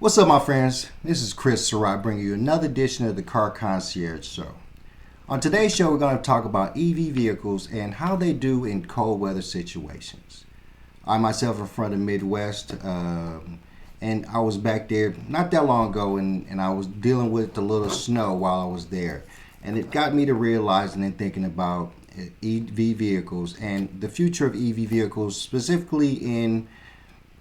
What's up, my friends? This is Chris Surratt bringing you another edition of the Car Concierge show. On today's show, we're going to talk about EV vehicles and how they do in cold weather situations. I myself am from the Midwest, and I was back there not that long ago, and I was dealing with the little snow while I was there. And it got me to realizing and thinking about EV vehicles and the future of EV vehicles, specifically in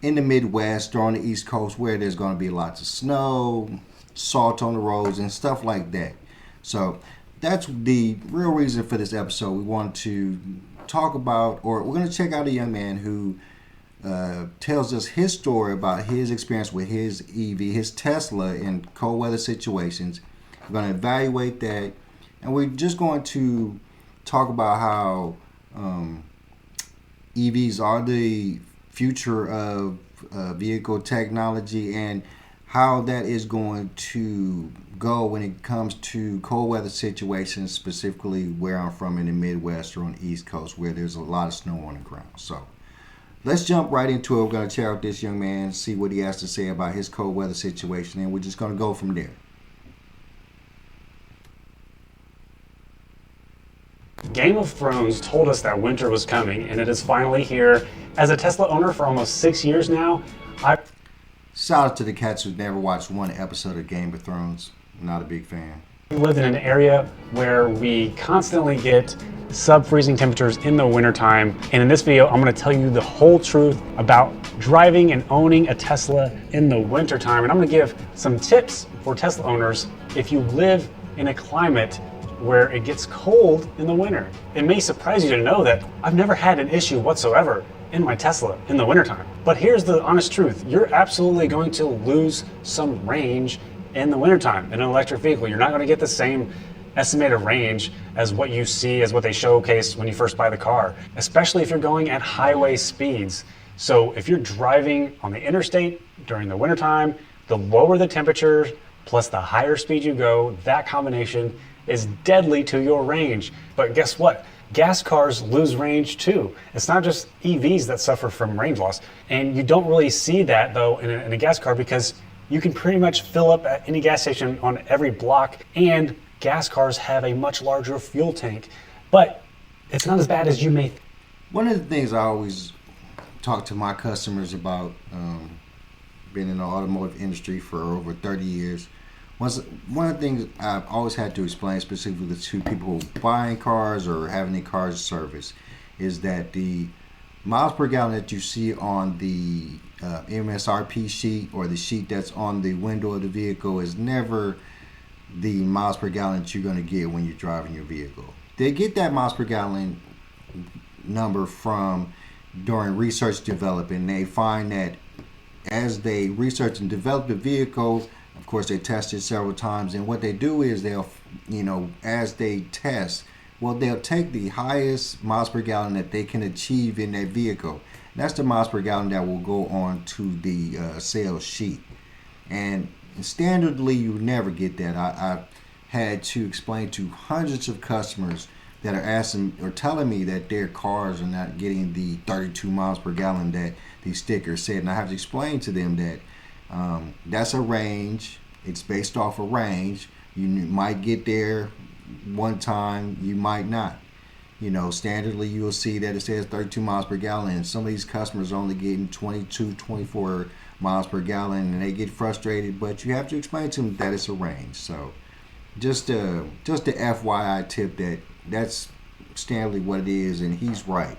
the Midwest or on the East Coast, where there's going to be lots of snow, salt on the roads, and stuff like that. So that's the real reason for this episode. We want to talk about, or we're going to check out a young man who tells us his story about his experience with his EV, his Tesla, in cold weather situations. We're going to evaluate that, and we're just going to talk about how EVs are the future of vehicle technology and how that is going to go when it comes to cold weather situations, specifically where I'm from in the Midwest or on the East Coast, where there's a lot of snow on the ground. So let's jump right into it. We're going to check out this young man, see what he has to say about his cold weather situation, and we're just going to go from there. Game of Thrones told us that winter was coming, and it is finally here. As a Tesla owner for almost 6 years now, Shout out to the cats who've never watched one episode of Game of Thrones. Not a big fan. live in an area where we constantly get sub-freezing temperatures in the wintertime. And in this video, I'm going to tell you the whole truth about driving and owning a Tesla in the wintertime. And I'm going to give some tips for Tesla owners if you live in a climate where it gets cold in the winter. It may surprise you to know that I've never had an issue whatsoever in my Tesla in the wintertime. But here's the honest truth. You're absolutely going to lose some range in the wintertime in an electric vehicle. You're not going to get the same estimated range as what you see, as what they showcase when you first buy the car, especially if you're going at highway speeds. So if you're driving on the interstate during the wintertime, the lower the temperature plus the higher speed you go, that combination is deadly to your range. But guess what? Gas cars lose range too. It's not just EVs that suffer from range loss. And you don't really see that though in a gas car, because you can pretty much fill up at any gas station on every block, and gas cars have a much larger fuel tank. But it's not as bad as you may think. One of the things I always talk to my customers about, being in the automotive industry for over 30 years, one of the things I've always had to explain, specifically to people who are buying cars or having their cars serviced, is that the miles per gallon that you see on the MSRP sheet or the sheet that's on the window of the vehicle is never the miles per gallon that you're going to get when you're driving your vehicle. They get that miles per gallon number from during research development. They find that as they research and develop the vehicle, of course, they test it several times, and what they do is they'll, as they test, they'll take the highest miles per gallon that they can achieve in that vehicle. That's the miles per gallon that will go on to the sales sheet. And standardly, you never get that. I've had to explain to hundreds of customers that are asking or telling me that their cars are not getting the 32 miles per gallon that the sticker said. And I have to explain to them that that's a range. It's based off a range. You might get there one time, you might not. Standardly you'll see that it says 32 miles per gallon, and some of these customers are only getting 22, 24 miles per gallon, and they get frustrated, but you have to explain to them that it's a range. So just a FYI tip that's standardly what it is, and he's right.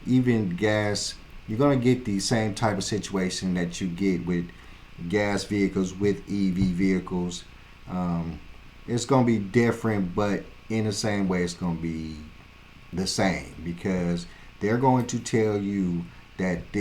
Even gas, you're going to get the same type of situation that you get with gas vehicles with EV vehicles. It's going to be different, but in the same way it's going to be the same, because they're going to tell you that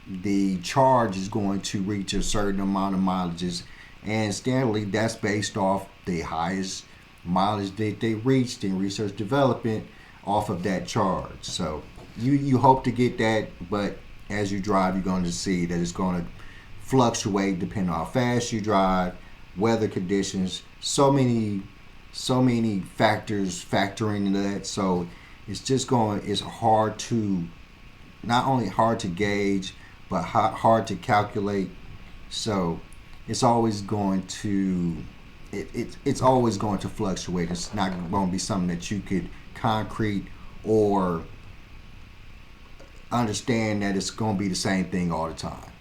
the charge is going to reach a certain amount of mileages, and standardly that's based off the highest mileage that they reached in research development off of that charge. So you hope to get that, but as you drive, you're going to see that it's going to fluctuate depending on how fast you drive, weather conditions, so many factors factoring into that. So it's hard to, not only hard to gauge, but hard to calculate So it's always going to it's always going to fluctuate. It's not going to be something that you could concrete or understand that it's going to be the same thing all the time.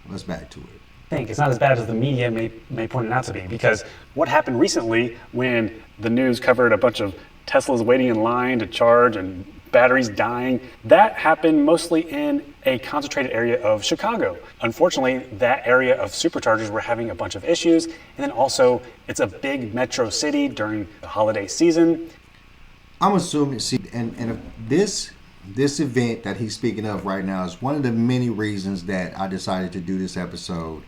Let's back to it. Think it's not as bad as the media may point it out to be, because what happened recently when the news covered a bunch of Teslas waiting in line to charge and batteries dying, that happened mostly in a concentrated area of Chicago. Unfortunately, that area of superchargers were having a bunch of issues, and then also it's a big metro city during the holiday season. I'm assuming, see, and if this event that he's speaking of right now is one of the many reasons that I decided to do this episode.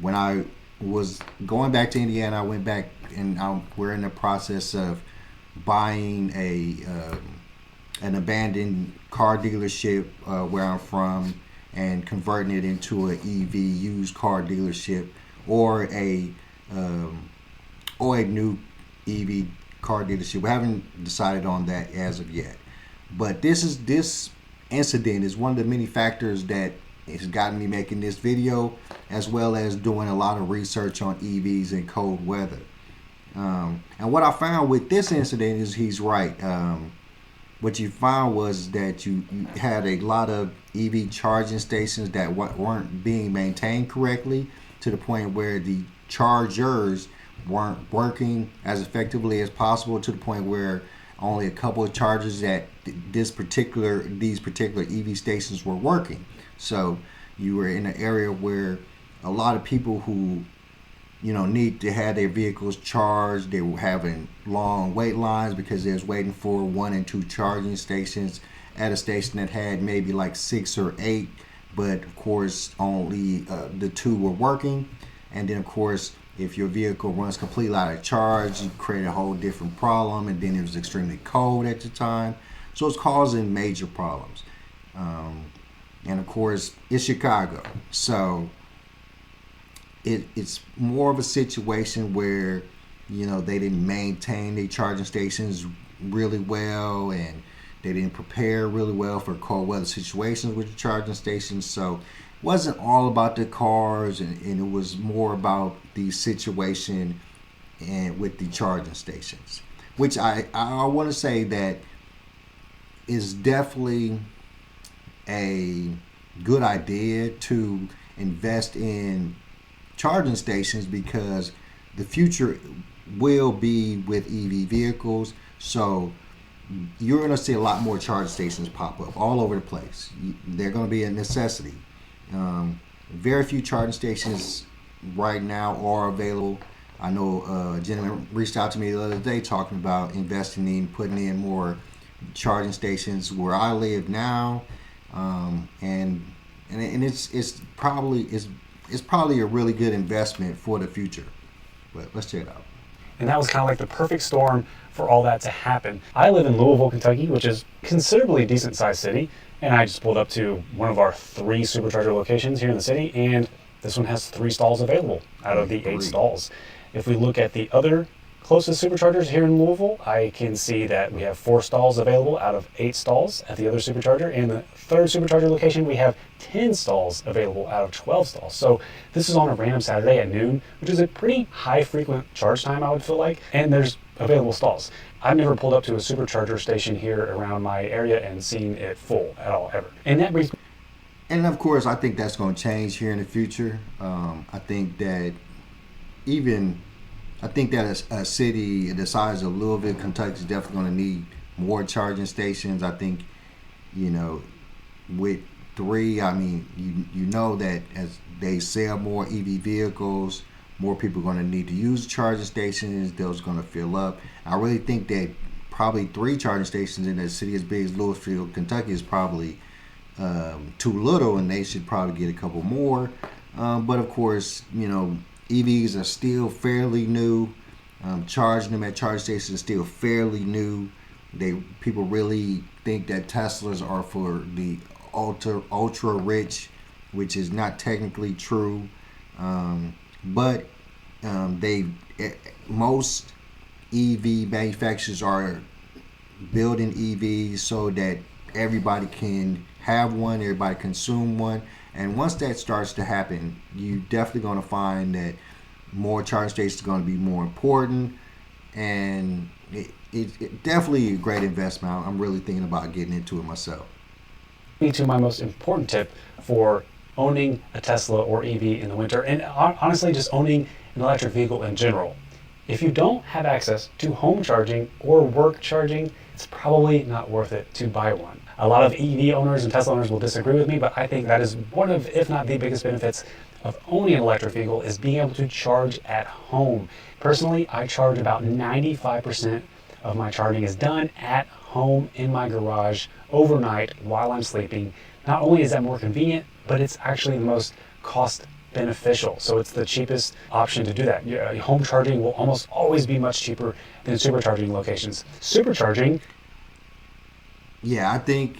When I was going back to Indiana, I went back and we're in the process of buying an abandoned car dealership where I'm from and converting it into an EV used car dealership or a new EV car dealership. We haven't decided on that as of yet. But this incident is one of the many factors that has gotten me making this video, as well as doing a lot of research on EVs and cold weather. And what I found with this incident is he's right. What you found was that you had a lot of EV charging stations that weren't being maintained correctly, to the point where the chargers weren't working as effectively as possible, to the point where only a couple of chargers at these particular EV stations were working. So you were in an area where a lot of people who need to have their vehicles charged, they were having long wait lines because they was waiting for 1 and 2 charging stations at a station that had maybe like 6 or 8, but of course only the 2 were working. And then of course, if your vehicle runs completely out of charge, you create a whole different problem. And then it was extremely cold at the time, so it's causing major problems. And of course, it's Chicago, so it's more of a situation where they didn't maintain their charging stations really well, and they didn't prepare really well for cold weather situations with the charging stations. So it wasn't all about the cars, and it was more about the situation and with the charging stations, which I want to say that is definitely a good idea to invest in charging stations, because the future will be with EV vehicles. So you're going to see a lot more charging stations pop up all over the place. They're going to be a necessity. Very few charging stations right now are available. I know a gentleman reached out to me the other day talking about investing in putting in more charging stations where I live now, and it's probably a really good investment for the future. But let's check it out. And that was kind of like the perfect storm for all that to happen. I live in Louisville, Kentucky, which is considerably decent sized city, and I just pulled up to one of our 3 supercharger locations here in the city, and this one has 3 stalls available out of the 8 stalls. If we look at the other closest superchargers here in Louisville, I can see that we have 4 stalls available out of 8 stalls at the other supercharger. In the 3rd supercharger location, we have 10 stalls available out of 12 stalls. So this is on a random Saturday at noon, which is a pretty high frequent charge time, I would feel like, and there's available stalls. I've never pulled up to a supercharger station here around my area and seen it full at all, ever. And that brings... And of course, I think that's going to change here in the future. I think that a city the size of Louisville, Kentucky is definitely going to need more charging stations. I think, with 3, I mean, you know that as they sell more EV vehicles, more people are going to need to use charging stations. Those are going to fill up. I really think that probably 3 charging stations in a city as big as Louisville, Kentucky is probably too little, and they should probably get a couple more. But of course, EVs are still fairly new. Charging them at charge stations is still fairly new. People really think that Teslas are for the ultra rich, which is not technically true. But most EV manufacturers are building EVs so that everybody can have one, everybody consume one. And once that starts to happen, you definitely going to find that more charging stations are going to be more important, and it definitely a great investment. I'm really thinking about getting into it myself. To my most important tip for owning a Tesla or EV in the winter, and honestly, just owning an electric vehicle in general. If you don't have access to home charging or work charging, it's probably not worth it to buy one. A lot of EV owners and Tesla owners will disagree with me, but I think that is one of, if not the biggest benefits of owning an electric vehicle, is being able to charge at home. Personally, I charge about 95% of my charging is done at home in my garage overnight while I'm sleeping. Not only is that more convenient, but it's actually the most cost beneficial. So it's the cheapest option to do that. Home charging will almost always be much cheaper than supercharging locations. Supercharging. Yeah, I think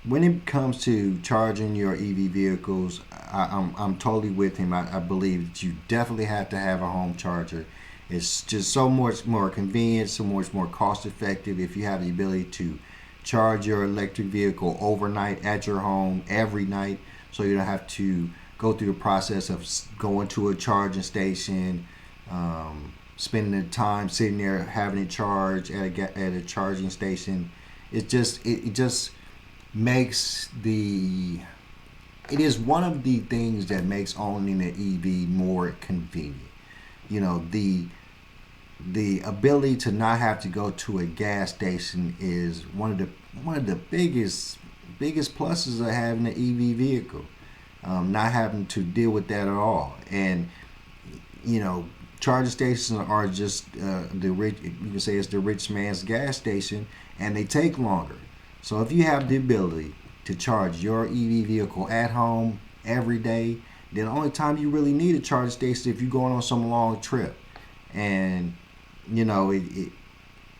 when it comes to charging your EV vehicles, I'm totally with him. I believe that you definitely have to have a home charger. It's just so much more convenient, so much more cost effective if you have the ability to charge your electric vehicle overnight at your home every night, so you don't have to go through the process of going to a charging station, spending the time sitting there having it charged at a charging station. It just makes it is one of the things that makes owning an EV more convenient. You know, the ability to not have to go to a gas station is one of the biggest pluses of having an EV vehicle. Not having to deal with that at all. And charging stations are just the rich. You can say it's the rich man's gas station, and they take longer. So if you have the ability to charge your EV vehicle at home every day, then the only time you really need a charging station is if you're going on some long trip. And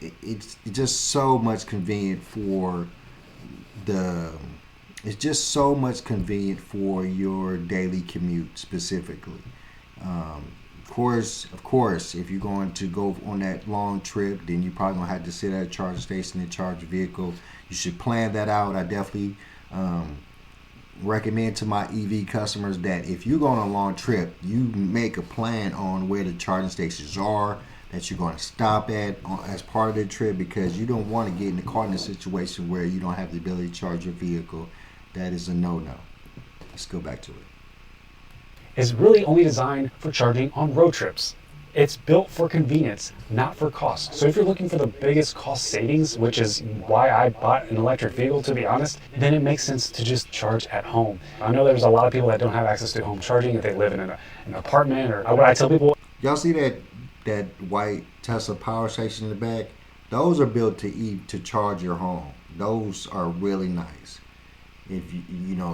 it's just so much convenient for it's just so much convenient for your daily commute specifically. Of course, if you're going to go on that long trip, then you're probably going to have to sit at a charging station and charge your vehicle. You should plan that out. I definitely recommend to my EV customers that if you're going on a long trip, you make a plan on where the charging stations are that you're going to stop at as part of the trip, because you don't want to get caught in a situation where you don't have the ability to charge your vehicle. That is a no-no. Let's go back to it. Is really only designed for charging on road trips. It's built for convenience, not for cost. So if you're looking for the biggest cost savings, which is why I bought an electric vehicle, to be honest, then it makes sense to just charge at home. I know there's a lot of people that don't have access to home charging if they live in an apartment, or what I tell people. Y'all see that white Tesla power station in the back? Those are built to charge your home. Those are really nice. If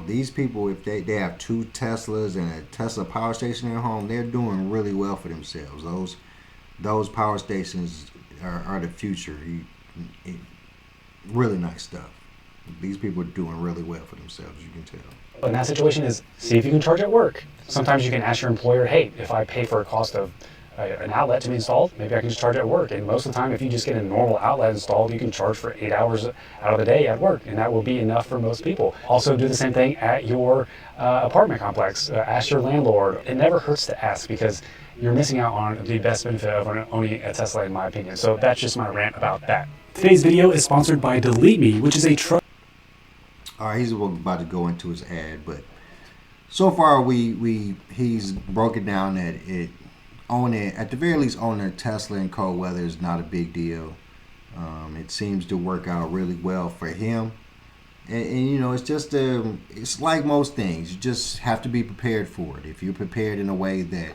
these people, if they have two Teslas and a Tesla power station at home, they're doing really well for themselves. Those power stations are the future. Really nice stuff. These people are doing really well for themselves, you can tell. In that situation is, see if you can charge at work. Sometimes you can ask your employer, hey, if I pay for a cost of an outlet to be installed, maybe I can just charge at work. And most of the time, if you just get a normal outlet installed, you can charge for 8 hours out of the day at work, and that will be enough for most people. Also, do the same thing at your apartment complex. Ask your landlord. It never hurts to ask, because you're missing out on the best benefit of owning a Tesla, in my opinion. So that's just my rant about that. Today's video is sponsored by Delete Me, which is a truck. All right, he's about to go into his ad, but so far he's broken down that at the very least, owning a Tesla in cold weather is not a big deal. It seems to work out really well for him, and it's like most things. You just have to be prepared for it. If you're prepared in a way that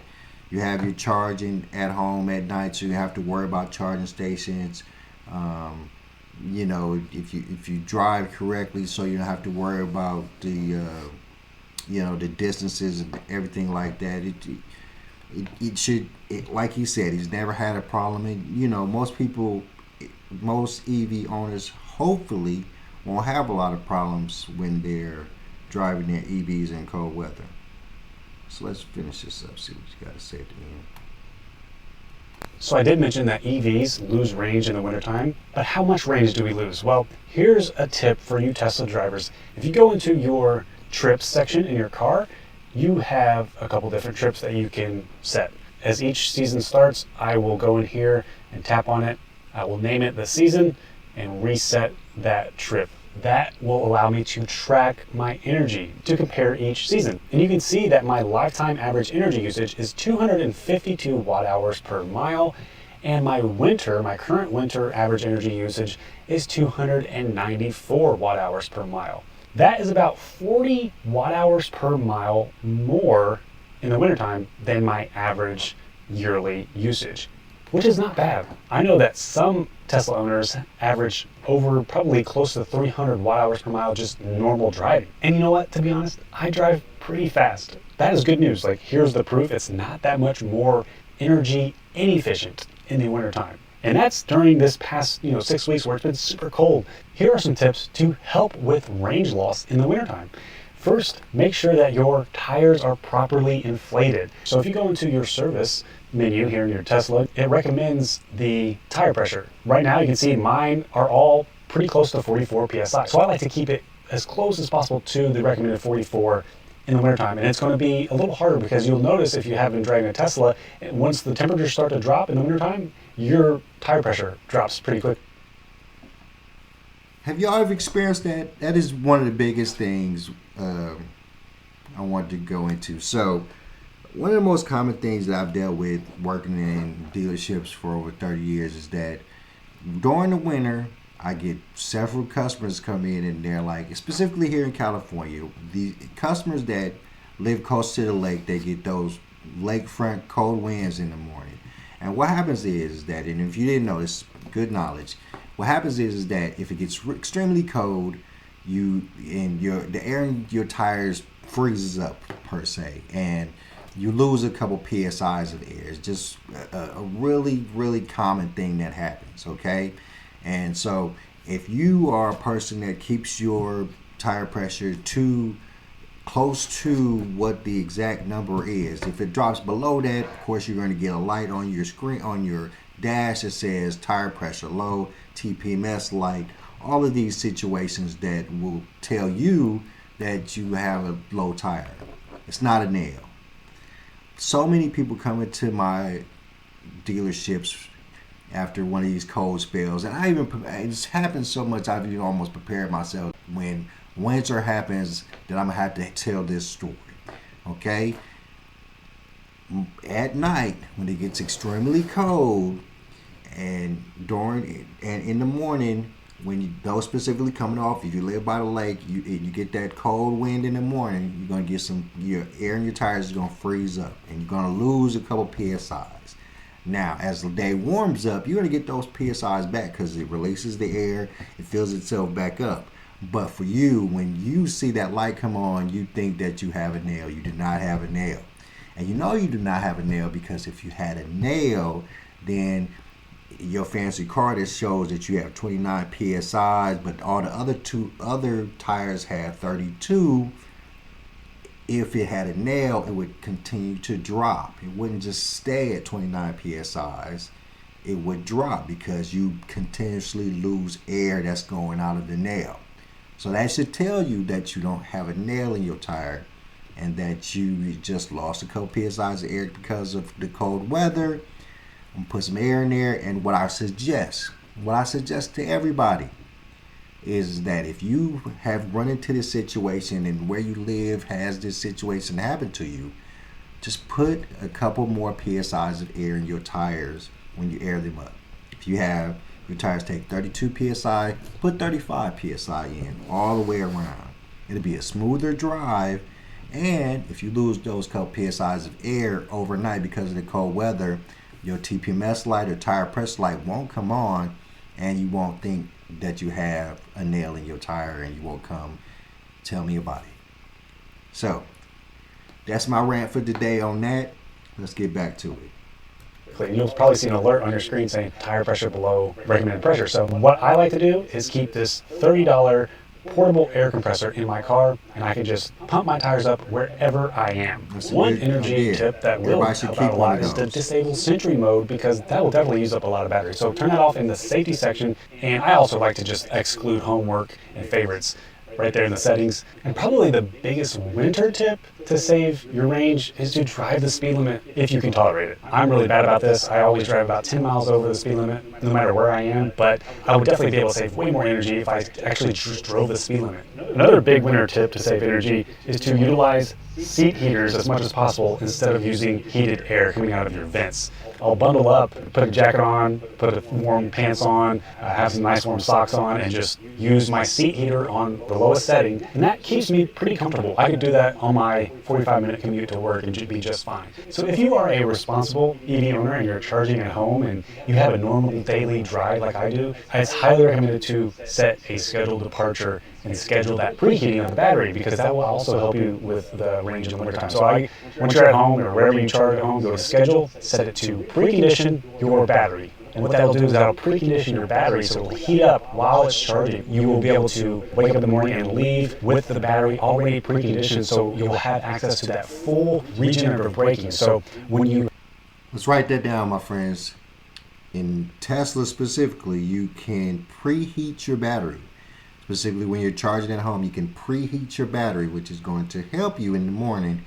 you have your charging at home at night, so you have to worry about charging stations. If you drive correctly, so you don't have to worry about the distances and everything like that. It should, like he said, he's never had a problem. And most EV owners hopefully won't have a lot of problems when they're driving their EVs in cold weather. So let's finish this up, see what you got to say at the end. So I did mention that EVs lose range in the wintertime, but how much range do we lose? Well, here's a tip for you Tesla drivers. If you go into your trips section in your car, you have a couple different trips that you can set. As each season starts, I will go in here and tap on it. I will name it the season and reset that trip. That will allow me to track my energy to compare each season. And you can see that my lifetime average energy usage is 252 watt hours per mile. And my current winter average energy usage is 294 watt hours per mile. That is about 40 watt hours per mile more in the wintertime than my average yearly usage, which is not bad. I know that some Tesla owners average over probably close to 300 watt hours per mile just normal driving. And you know what, to be honest, I drive pretty fast. That is good news. Like, here's the proof. It's not that much more energy inefficient in the wintertime. And that's during this past 6 weeks where it's been super cold. Here are some tips to help with range loss in the wintertime. First, make sure that your tires are properly inflated. So if you go into your service menu here in your Tesla, it recommends the tire pressure. Right now you can see mine are all pretty close to 44 PSI. So I like to keep it as close as possible to the recommended 44 in the wintertime. And it's going to be a little harder because you'll notice if you have been driving a Tesla, once the temperatures start to drop in the wintertime, your tire pressure drops pretty quick. Have y'all ever experienced that? That is one of the biggest things I want to go into. So, one of the most common things that I've dealt with working in dealerships for over 30 years is that during the winter, I get several customers come in and they're like, specifically here in California, the customers that live close to the lake, they get those lakefront cold winds in the morning. And what happens is that, and if you didn't know, this good knowledge, what happens is that if it gets extremely cold, the air in your tires freezes up per se, and you lose a couple psi's of air. It's just a really, really common thing that happens, okay? And so if you are a person that keeps your tire pressure too close to what the exact number is, if it drops below that, of course you're going to get a light on your screen, on your dash that says tire pressure low, TPMS light, all of these situations that will tell you that you have a low tire. It's not a nail. So many people come into my dealerships after one of these cold spells, and it's happened so much I've even almost prepared myself when winter happens that I'm gonna have to tell this story. Okay? At night when it gets extremely cold, and in the morning when those specifically coming off, if you live by the lake, you get that cold wind in the morning, you're gonna get your air in your tires is gonna freeze up, and you're gonna lose a couple psi's. Now, as the day warms up, you're gonna get those psi's back because it releases the air, it fills itself back up. But for you, when you see that light come on, you think that you have a nail. You do not have a nail, and you know you do not have a nail because if you had a nail, then your fancy car that shows that you have 29 psi's, but all the other tires have 32. If it had a nail, it would continue to drop. It wouldn't just stay at 29 psi's. It would drop because you continuously lose air that's going out of the nail. So that should tell you that you don't have a nail in your tire and that you just lost a couple psi's of air because of the cold weather. I'm gonna put some air in there, and what I suggest to everybody is that if you have run into this situation and where you live has this situation happen to you, just put a couple more psi's of air in your tires when you air them up. If you have your tires take 32 psi, put 35 psi in all the way around. It'll be a smoother drive, and if you lose those couple psi's of air overnight because of the cold weather, your TPMS light or tire pressure light won't come on, and you won't think that you have a nail in your tire, and you won't come tell me about it. So that's my rant for today on that. Let's get back to it. You'll probably see an alert on your screen saying tire pressure below recommended pressure. So what I like to do is keep this $30 portable air compressor in my car, and I can just pump my tires up wherever I am. That's a One good energy idea. tip that will Everybody should help keep out a one lot of is the those. disable Sentry mode, because that will definitely use up a lot of battery. So turn that off in the safety section, and I also like to just exclude homework and favorites right there in the settings. And probably the biggest winter tip to save your range is to drive the speed limit if you can tolerate it. I'm really bad about this. I always drive about 10 miles over the speed limit, no matter where I am, but I would definitely be able to save way more energy if I actually just drove the speed limit. Another big winter tip to save energy is to utilize seat heaters as much as possible instead of using heated air coming out of your vents. I'll bundle up, put a jacket on, put warm pants on, have some nice warm socks on, and just use my seat heater on the lowest setting. And that keeps me pretty comfortable. I could do that on my 45-minute commute to work and be just fine. So if you are a responsible EV owner and you're charging at home and you have a normal daily drive like I do, it's highly recommended to set a scheduled departure and schedule that preheating of the battery, because that will also help you with the range in the wintertime. So once you're at home or wherever you charge at home, go to schedule, set it to precondition your battery. And what that'll do is that'll precondition your battery so it will heat up while it's charging. You will be able to wake up in the morning and leave with the battery already preconditioned, so you'll have access to that full regenerative braking. So when you... Let's write that down, my friends. In Tesla specifically, you can preheat your battery. Specifically when you're charging at home, you can preheat your battery, which is going to help you in the morning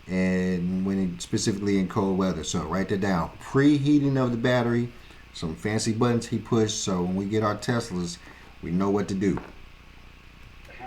and specifically in cold weather. So write that down. Preheating of the battery, some fancy buttons he pushed, so when we get our Teslas, we know what to do.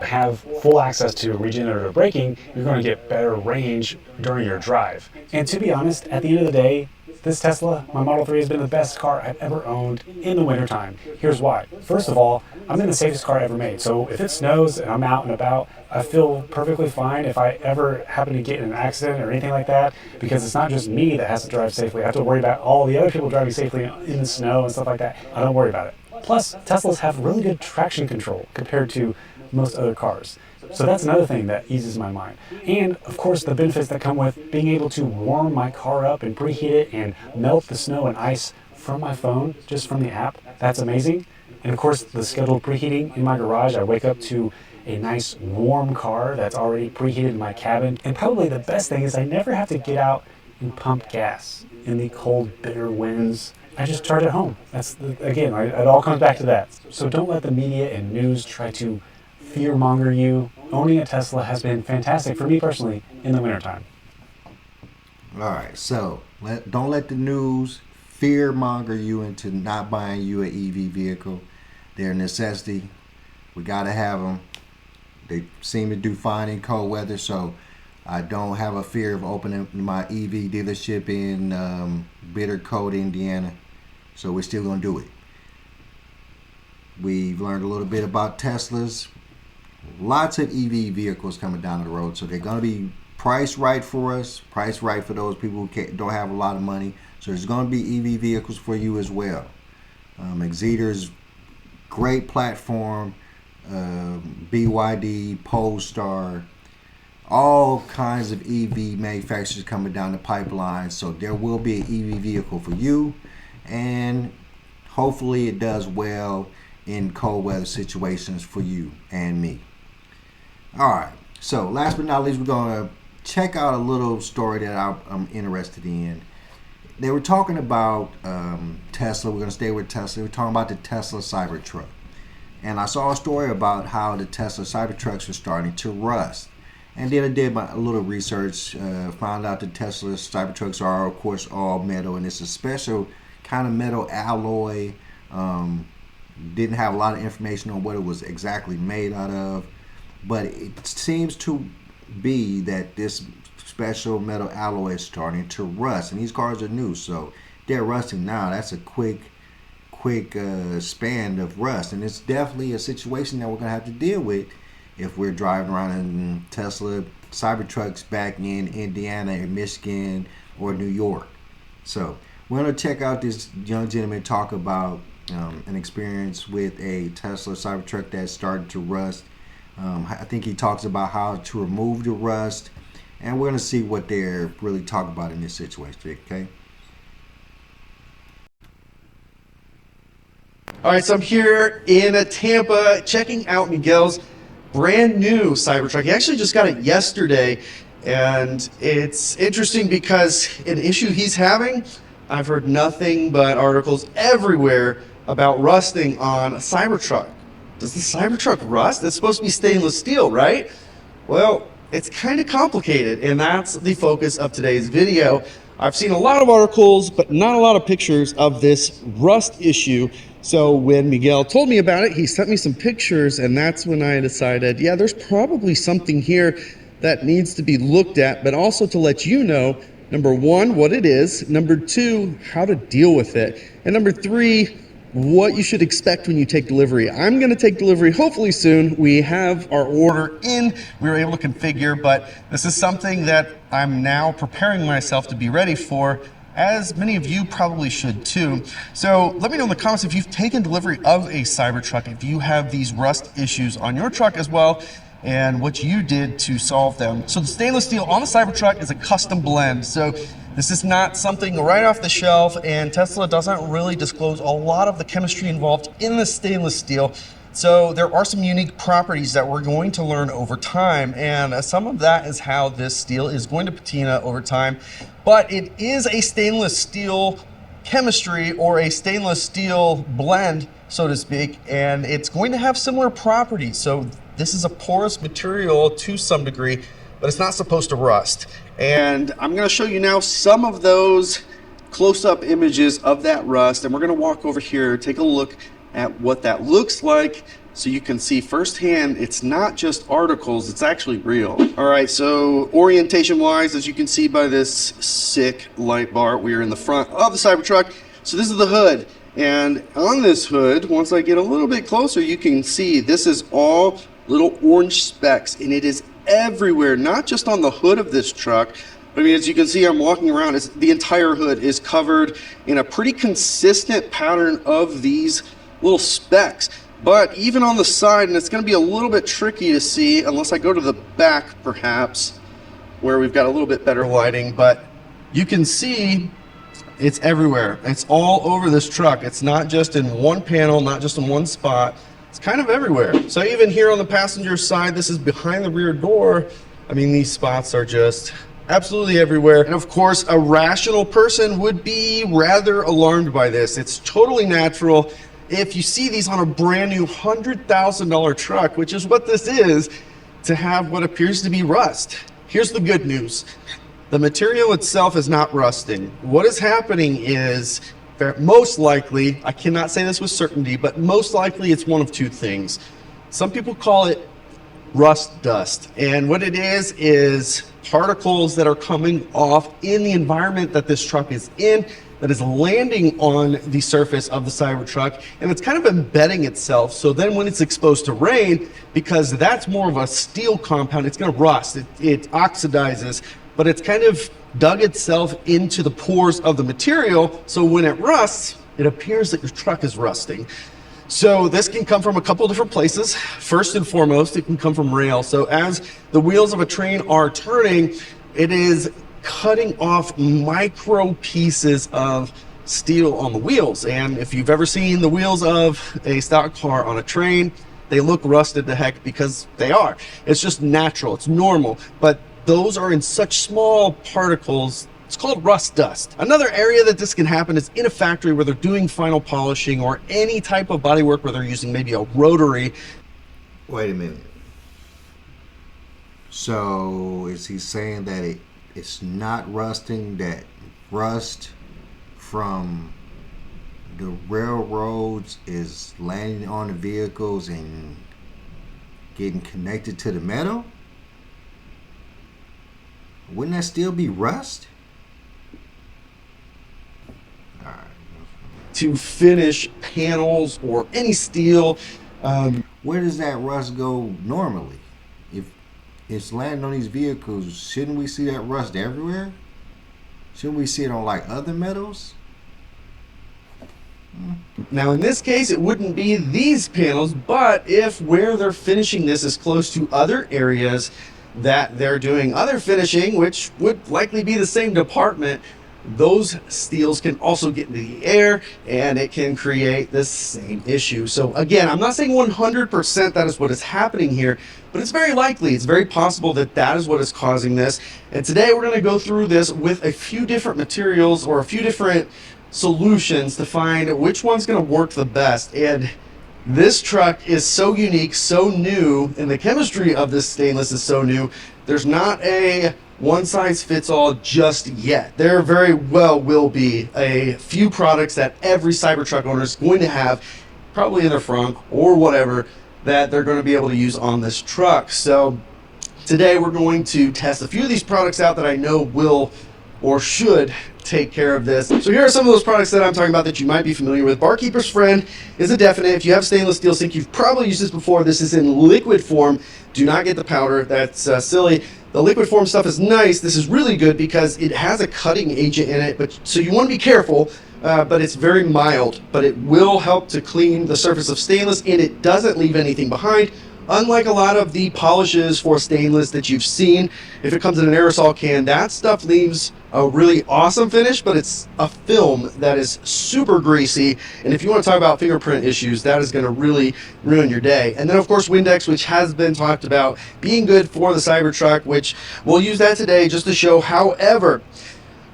Have full access to regenerative braking, you're going to get better range during your drive. And to be honest, at the end of the day, this Tesla, my Model 3, has been the best car I've ever owned in the wintertime. Here's why. First of all, I'm in the safest car ever made. So if it snows and I'm out and about, I feel perfectly fine if I ever happen to get in an accident or anything like that, because it's not just me that has to drive safely. I have to worry about all the other people driving safely in the snow and stuff like that. I don't worry about it. Plus, Teslas have really good traction control compared to most other cars. So that's another thing that eases my mind. And of course, the benefits that come with being able to warm my car up and preheat it and melt the snow and ice from my phone, just from the app. That's amazing. And of course, the scheduled preheating in my garage. I wake up to a nice warm car that's already preheated in my cabin. And probably the best thing is I never have to get out and pump gas in the cold, bitter winds. I just charge at home. Again, it all comes back to that. So don't let the media and news try to fear-monger you. Owning a Tesla has been fantastic for me personally in the wintertime. All right, so don't let the news fear-monger you into not buying you an EV vehicle. They're a necessity. We got to have them. They seem to do fine in cold weather, so I don't have a fear of opening my EV dealership in bitter cold Indiana. So we're still going to do it. We've learned a little bit about Teslas. Lots of EV vehicles coming down the road, so they're going to be priced right for us, priced right for those people who don't have a lot of money. So there's going to be EV vehicles for you as well. Exeter's great platform, BYD, Polestar, all kinds of EV manufacturers coming down the pipeline. So there will be an EV vehicle for you, and hopefully it does well in cold weather situations for you and me. All right, so last but not least, we're going to check out a little story that I'm interested in. They were talking about Tesla. We're going to stay with Tesla. We're talking about the Tesla Cybertruck. And I saw a story about how the Tesla Cybertrucks are starting to rust. And then I did a little research, found out the Tesla Cybertrucks are, of course, all metal. And it's a special kind of metal alloy. Didn't have a lot of information on what it was exactly made out of. But it seems to be that this special metal alloy is starting to rust, and these cars are new, so they're rusting now. That's a quick span of rust, and it's definitely a situation that we're gonna have to deal with if we're driving around in Tesla Cybertrucks back in Indiana or Michigan or New York. So we're gonna check out this young gentleman talk about an experience with a Tesla Cybertruck that started to rust. I think he talks about how to remove the rust, and we're going to see what they're really talking about in this situation, okay? All right, so I'm here in Tampa checking out Miguel's brand new Cybertruck. He actually just got it yesterday, and it's interesting because an issue he's having, I've heard nothing but articles everywhere about rusting on a Cybertruck. Does the Cybertruck rust? It's supposed to be stainless steel, right? Well, it's kind of complicated, and that's the focus of today's video. I've seen a lot of articles, but not a lot of pictures of this rust issue. So when Miguel told me about it, he sent me some pictures, and that's when I decided, yeah, there's probably something here that needs to be looked at, but also to let you know, number one, what it is, number two, how to deal with it, and number three, what you should expect when you take delivery. I'm going to take delivery hopefully soon. We have our order in, we were able to configure, but this is something that I'm now preparing myself to be ready for, as many of you probably should too. So let me know in the comments if you've taken delivery of a Cybertruck, if you have these rust issues on your truck as well, and what you did to solve them. So the stainless steel on the Cybertruck is a custom blend. So this is not something right off the shelf, and Tesla doesn't really disclose a lot of the chemistry involved in the stainless steel. So there are some unique properties that we're going to learn over time, and some of that is how this steel is going to patina over time. But it is a stainless steel chemistry, or a stainless steel blend, so to speak, and it's going to have similar properties. So this is a porous material to some degree, but it's not supposed to rust. And I'm going to show you now some of those close-up images of that rust, and we're going to walk over here, take a look at what that looks like, so you can see firsthand it's not just articles, it's actually real. All right, so orientation wise, as you can see by this sick light bar, we are in the front of the Cybertruck. So this is the hood, and on this hood, once I get a little bit closer, you can see this is all little orange specks, and it is everywhere, not just on the hood of this truck. I mean, as you can see, I'm walking around, the entire hood is covered in a pretty consistent pattern of these little specks. But even on the side, and it's going to be a little bit tricky to see unless I go to the back perhaps, where we've got a little bit better lighting, but you can see it's everywhere. It's all over this truck. It's not just in one panel, not just in one spot. It's kind of everywhere. So even here on the passenger side, this is behind the rear door. I mean, these spots are just absolutely everywhere. And of course, a rational person would be rather alarmed by this. It's totally natural. If you see these on a brand new $100,000 truck, which is what this is, to have what appears to be rust. Here's the good news. The material itself is not rusting. What is happening is, most likely, I cannot say this with certainty, but most likely it's one of two things. Some people call it rust dust. And what it is particles that are coming off in the environment that this truck is in, that is landing on the surface of the Cybertruck, and it's kind of embedding itself. So then when it's exposed to rain, because that's more of a steel compound, it's going to rust. It oxidizes, but it's kind of dug itself into the pores of the material. So when it rusts, it appears that your truck is rusting. So this can come from a couple different places. First and foremost, it can come from rail. So as the wheels of a train are turning, it is cutting off micro pieces of steel on the wheels. And if you've ever seen the wheels of a stock car on a train, they look rusted to heck because they are. It's just natural, it's normal. But those are in such small particles, it's called rust dust. Another area that this can happen is in a factory where they're doing final polishing or any type of body work where they're using maybe a rotary. Wait a minute. So is he saying that it's not rusting, that rust from the railroads is landing on the vehicles and getting connected to the metal? Wouldn't that still be rust? All right. To finish panels or any steel. Where does that rust go normally? If it's landing on these vehicles, shouldn't we see that rust everywhere? Shouldn't we see it on like other metals? Now in this case, it wouldn't be these panels, but if where they're finishing this is close to other areas that they're doing other finishing, which would likely be the same department, those steels can also get into the air and it can create this same issue. So again, I'm not saying 100% that is what is happening here, but it's very likely, it's very possible that that is what is causing this. And today we're going to go through this with a few different materials or a few different solutions to find which one's going to work the best. And this truck is so unique, so new, and the chemistry of this stainless is so new. There's not a one size fits all just yet. There very well will be a few products that every Cybertruck owner is going to have, probably in their front or whatever, that they're going to be able to use on this truck. So today we're going to test a few of these products out that I know will or should take care of this. So here are some of those products that I'm talking about that you might be familiar with. Barkeeper's Friend is a definite. If you have stainless steel sink, you've probably used this before. This is in liquid form. Do not get the powder. That's silly. The liquid form stuff is nice. This is really good because it has a cutting agent in it, but so you want to be careful, but it's very mild, but it will help to clean the surface of stainless and it doesn't leave anything behind. Unlike a lot of the polishes for stainless that you've seen, if it comes in an aerosol can, that stuff leaves a really awesome finish, but it's a film that is super greasy. And if you want to talk about fingerprint issues, that is going to really ruin your day. And then of course Windex, which has been talked about being good for the Cybertruck, which we'll use that today just to show. However,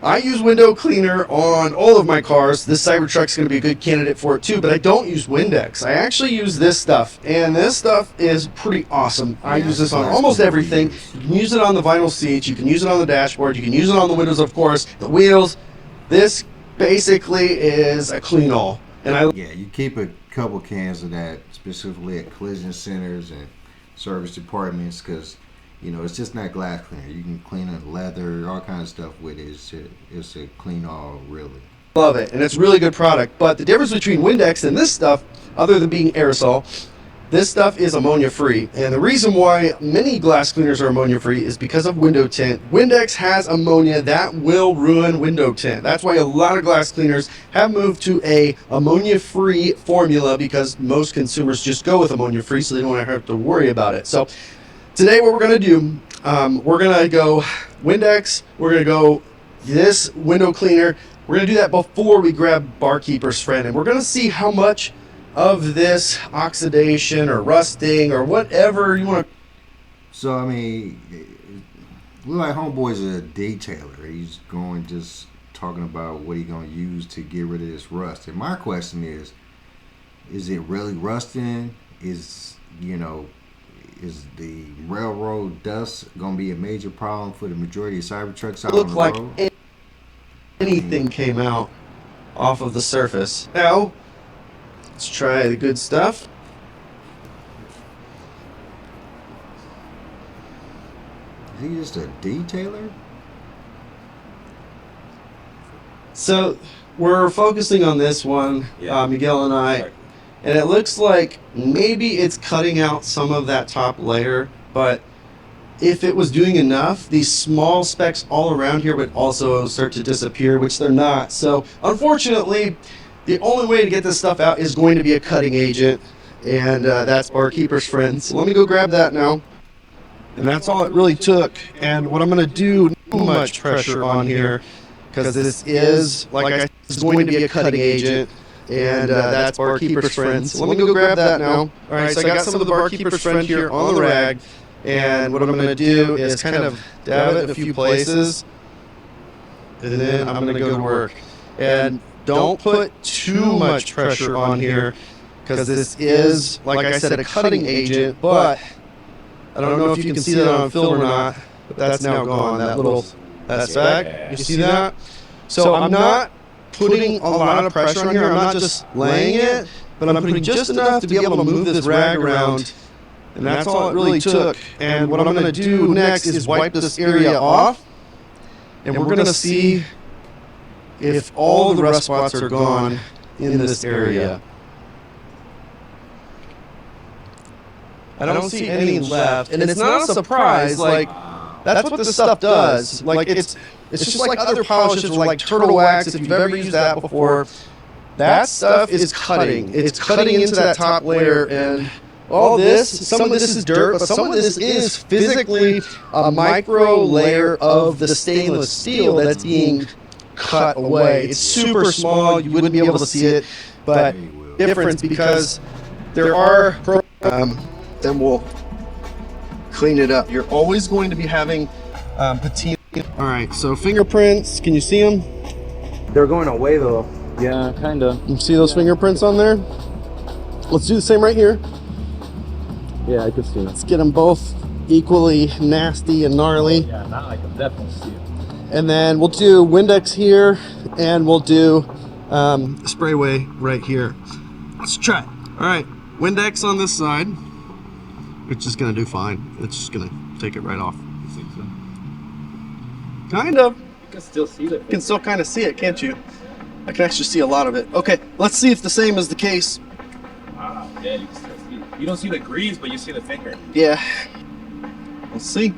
I use window cleaner on all of my cars. This Cybertruck's going to be a good candidate for it too, but I don't use Windex. I actually use this stuff, and this stuff is pretty awesome. I use this on almost everything. You can use it on the vinyl seats, you can use it on the dashboard, you can use it on the windows, of course, the wheels. This basically is a clean all. And yeah, you keep a couple cans of that specifically at collision centers and service departments, because you know, it's just not glass cleaner. You can clean it, leather, all kinds of stuff with it. It's a clean all, really. Love it, and it's a really good product. But the difference between Windex and this stuff, other than being aerosol, this stuff is ammonia free. And the reason why many glass cleaners are ammonia free is because of window tint. Windex has ammonia that will ruin window tint. That's why a lot of glass cleaners have moved to a ammonia free formula, because most consumers just go with ammonia free so they don't have to worry about it. So today what we're going to do, we're going to go Windex, we're going to go this window cleaner. We're going to do that before we grab Barkeeper's Friend, and we're going to see how much of this oxidation or rusting or whatever you want to. So, I mean, look like homeboy's a detailer. He's going just talking about what he's going to use to get rid of this rust. And my question is it really rusting? Is the railroad dust going to be a major problem for the majority of Cybertrucks out on the road? Like anything came out off of the surface. Now, let's try the good stuff. Is he just a detailer? So, we're focusing on this one, Miguel and I. And it looks like maybe it's cutting out some of that top layer, but if it was doing enough, these small specks all around here would also start to disappear, which they're not. So unfortunately, the only way to get this stuff out is going to be a cutting agent, and that's Barkeeper's Friend. So let me go grab that now. And that's all it really took. And what I'm going to do, too much pressure on here, because this is, like I said, this is going to be a cutting agent. And that's Barkeeper's Friend. So let me go grab that now. All right, so I got some of the Barkeeper's Friend here on the rag. And what I'm going to do is kind of dab it in a few places. And then I'm going to go to work. And don't put too much pressure on here, because this is, like I said, a cutting agent. But I don't know if you can see that on film or not, but that's now gone. That speck, you see that? So I'm not putting a lot of pressure on here. I'm not just laying it, but I'm putting just enough to be able to move this rag around, and that's all it really took. And what I'm going to do next is wipe this area off, and we're going to see if all the rust spots are gone in this area. I don't see any left, and it's not a surprise. Like, that's what this stuff does. Like, it's just like other polishes, or like turtle wax, if you've ever used that before. That stuff is cutting. It's cutting into that top layer, and all this, some of this is dirt, but some of this is physically a micro layer of the stainless steel that's being cut away. It's super small. You wouldn't be able to see it, but difference because there are then we'll clean it up. You're always going to be having patina. All right, so fingerprints. Can you see them? They're going away though. Yeah, kind of. You see those fingerprints on there? Let's do the same right here. Yeah, I can see it. Let's get them both equally nasty and gnarly. Yeah, now I can definitely see it. And then we'll do Windex here, and we'll do Sprayway right here. Let's try it. All right, Windex on this side. It's just gonna do fine. It's just gonna take it right off. You think so? Kind of. You can still see it. You can still kind of see it, can't you? I can actually see a lot of it. Okay, let's see if the same is the case. Wow, yeah, you can still see it. You don't see the grease, but you see the finger. Yeah. Let's see.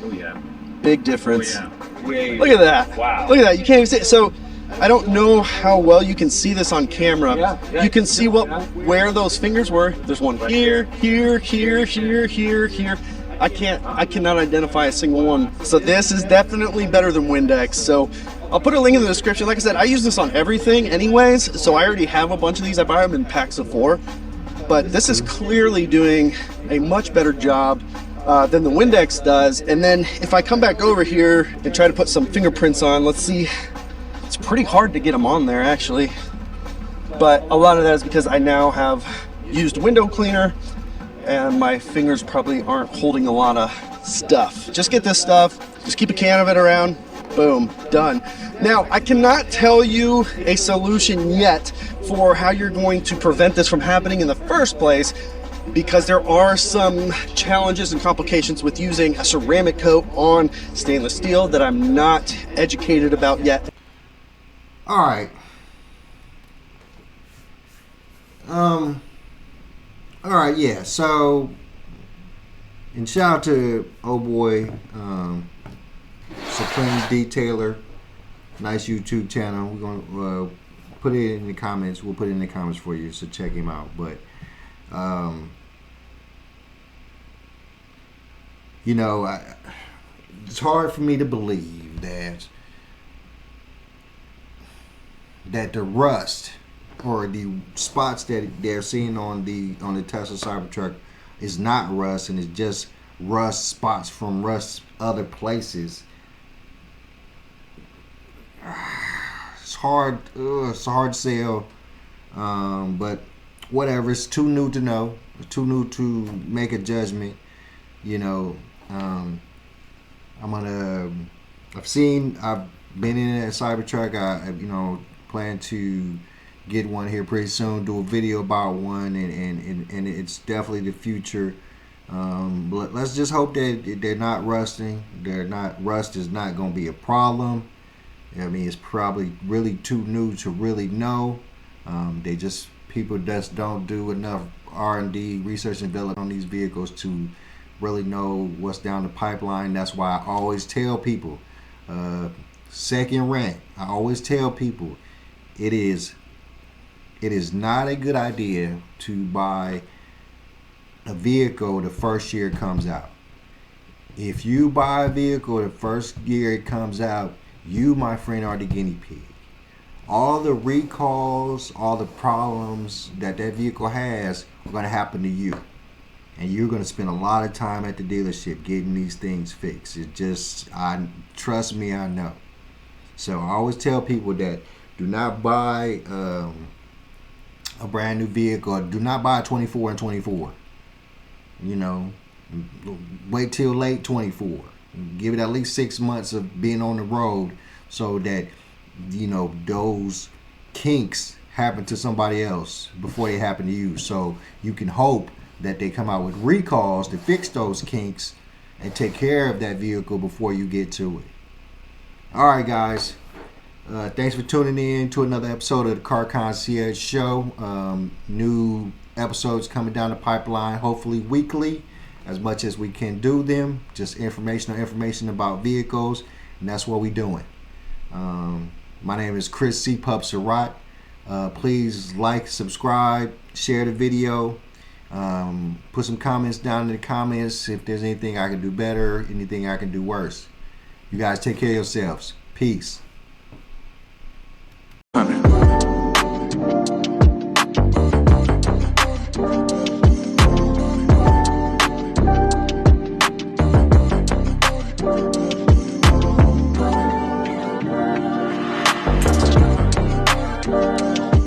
Oh yeah. Big difference. Oh yeah. Wait. Look at that. Wow. Look at that. You can't even see it. So I don't know how well you can see this on camera. Yeah, you can see where those fingers were. There's one here, here, here, here, here, here. I cannot identify a single one. So this is definitely better than Windex. So I'll put a link in the description. Like I said, I use this on everything anyways, so I already have a bunch of these. I buy them in packs of 4. But this is clearly doing a much better job than the Windex does. And then if I come back over here and try to put some fingerprints on, let's see. It's pretty hard to get them on there actually. But a lot of that is because I now have used window cleaner and my fingers probably aren't holding a lot of stuff. Just get this stuff, just keep a can of it around, boom, done. Now, I cannot tell you a solution yet for how you're going to prevent this from happening in the first place, because there are some challenges and complications with using a ceramic coat on stainless steel that I'm not educated about yet. All right. All right, yeah. So, and shout out to old boy, Supreme Detailer, nice YouTube channel. We're gonna put it in the comments. We'll put it in the comments for you, so check him out. But, you know, it's hard for me to believe that the rust or the spots that they're seeing on the Tesla Cybertruck is not rust, and it's just rust spots from rust other places. It's hard to sell, but whatever. It's too new to know. It's too new to make a judgment. You know, I've been in a Cybertruck. I plan to get one here pretty soon, do a video about one, and it's definitely the future. But let's just hope that they're not rusting. Rust is not going to be a problem. I mean, it's probably really too new to really know. People just don't do enough R&D, research and development on these vehicles to really know what's down the pipeline. That's why I always tell people, second rant, I always tell people, it is not a good idea to buy a vehicle the first year it comes out. If you buy a vehicle the first year it comes out, you, my friend, are the guinea pig. All the recalls, all the problems that vehicle has are going to happen to you. And you're going to spend a lot of time at the dealership getting these things fixed. It just, trust me, I know. So I always tell people that do not buy a brand new vehicle. Do not buy a 24 and 24. You know, wait till late 24. Give it at least 6 months of being on the road so that, you know, those kinks happen to somebody else before they happen to you. So you can hope that they come out with recalls to fix those kinks and take care of that vehicle before you get to it. All right, guys. Thanks for tuning in to another episode of the Car Concierge Show. New episodes coming down the pipeline, hopefully weekly, as much as we can do them. Just information about vehicles, and that's what we're doing. My name is Chris C. Pup Surratt. Please like, subscribe, share the video. Put some comments down in the comments if there's anything I can do better, anything I can do worse. You guys take care of yourselves. Peace.